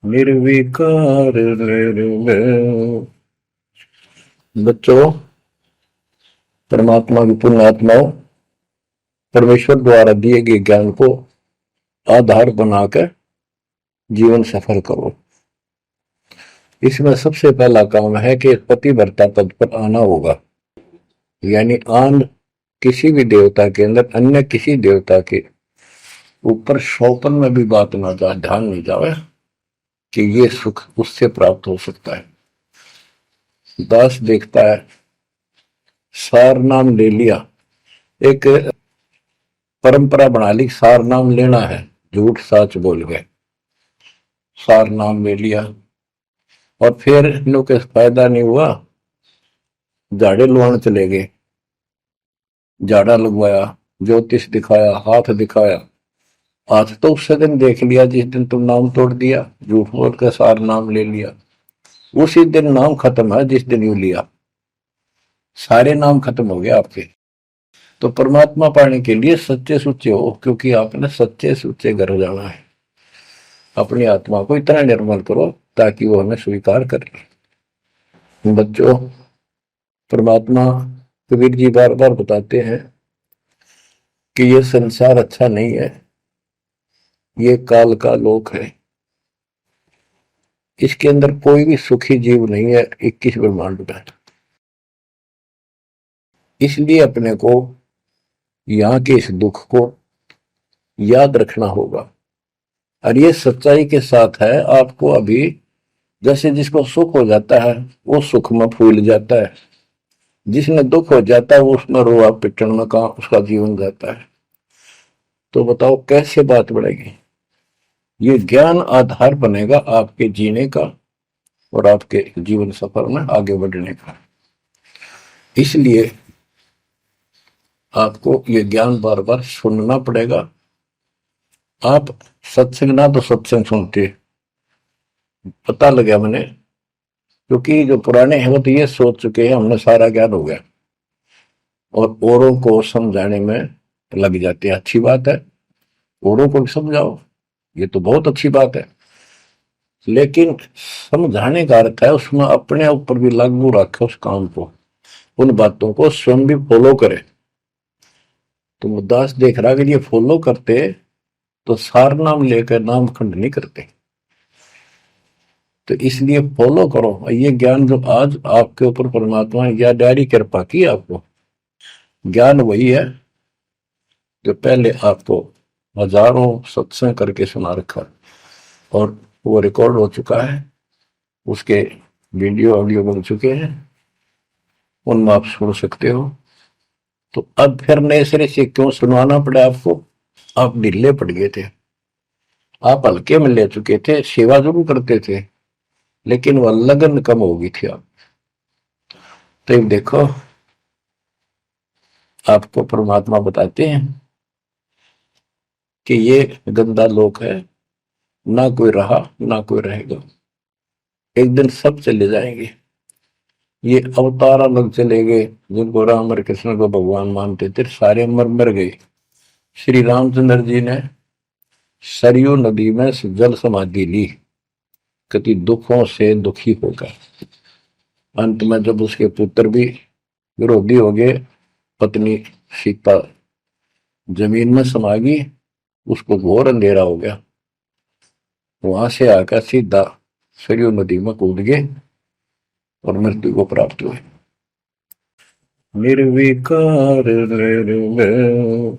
निर्विकार निर्मल। बच्चों, परमात्मा की पुण्य आत्माओं, परमेश्वर द्वारा दिए गए ज्ञान को आधार बनाकर जीवन सफल करो। इसमें सबसे पहला काम है कि पतिव्रता पद पर आना होगा, यानी आन किसी भी देवता के अंदर अन्य किसी देवता के ऊपर शौपन में भी बात ना जाए, ध्यान नहीं जाए कि ये सुख उससे प्राप्त हो सकता है। दास देखता है, सार नाम ले लिया, एक परंपरा बना ली, सार नाम लेना है, झूठ साच बोल गए, सार नाम ले लिया और फिर इनों के फायदा नहीं हुआ, झाड़े लुआने चले गए, झाड़ा लगवाया, ज्योतिष दिखाया, हाथ दिखाया। हाथ तो उस दिन देख लिया जिस दिन तुम नाम तोड़ दिया, झूठ बोल कर सार नाम ले लिया, उसी दिन नाम खत्म है जिस दिन यू लिया, सारे नाम खत्म हो गए आपके। तो परमात्मा पाने के लिए सच्चे सुच्चे हो, क्योंकि आपने सच्चे सुच्चे घर जाना है। अपनी आत्मा को इतना निर्मल करो ताकि वो हमें स्वीकार करे। बच्चों, परमात्मा कबीर जी बार बार बताते हैं कि ये संसार अच्छा नहीं है, ये काल का लोक है, इसके अंदर कोई भी सुखी जीव नहीं है 21 ब्रह्मांड में। इसलिए अपने को यहाँ के इस दुख को याद रखना होगा, और ये सच्चाई के साथ है। आपको अभी जैसे जिसको सुख हो जाता है वो सुख में फूल जाता है, जिसने दुख हो जाता है वो उसमें रोआ पिटन में कहा उसका जीवन जाता है। तो बताओ कैसे बात बढ़ेगी। ये ज्ञान आधार बनेगा आपके जीने का और आपके जीवन सफर में आगे बढ़ने का। इसलिए आपको ये ज्ञान बार बार सुनना पड़ेगा। आप सत्संग ना तो सत्संग सुनते, पता लगा मैंने, क्योंकि जो पुराने हैं वो तो ये सोच चुके हैं हमने सारा ज्ञान हो गया, और औरों को समझाने में लग जाते हैं। अच्छी बात है, औरों को भी समझाओ, ये तो बहुत अच्छी बात है, लेकिन समझाने का अर्थ है उसमें अपने ऊपर भी लागू रखे उस काम को, उन बातों को स्वयं भी फॉलो करे। तो मुद्दास देख रहा कि ये फॉलो करते तो सार नाम लेकर नाम खंड नहीं करते। तो इसलिए फॉलो करो ये ज्ञान जो आज आपके ऊपर परमात्मा या डायरी कृपा की, आपको ज्ञान वही है जो पहले आपको हजारों सत्संग करके सुना रखा, और वो रिकॉर्ड हो चुका है, उसके वीडियो ऑडियो बन चुके हैं, उनमें आप सुन सकते हो। तो अब फिर नए सिरे से क्यों सुनवाना पड़ा आपको? आप ढीले पड़ गए थे, आप हल्के में ले चुके थे, सेवा जरूर करते थे लेकिन वह लगन कम हो गई थी आप। तो देखो, आपको परमात्मा बताते हैं कि ये गंदा लोक है, ना कोई रहा ना कोई रहेगा, एक दिन सब चले जाएंगे। ये अवतार अलग चले गए, जिनको राम और कृष्ण को भगवान मानते थे सारे मर मर गए। श्री रामचंद्र जी ने सरयू नदी में जल समाधि ली, कति दुखों से दुखी होकर। अंत में जब उसके पुत्र भी विरोधी हो गए, पत्नी सीता जमीन में समा गई, उसको घोर अंधेरा हो गया, वहां से आकर सीधा सरयू नदी में कूद गए और मृत्यु को प्राप्त हुए। निर्विकार निर्मल।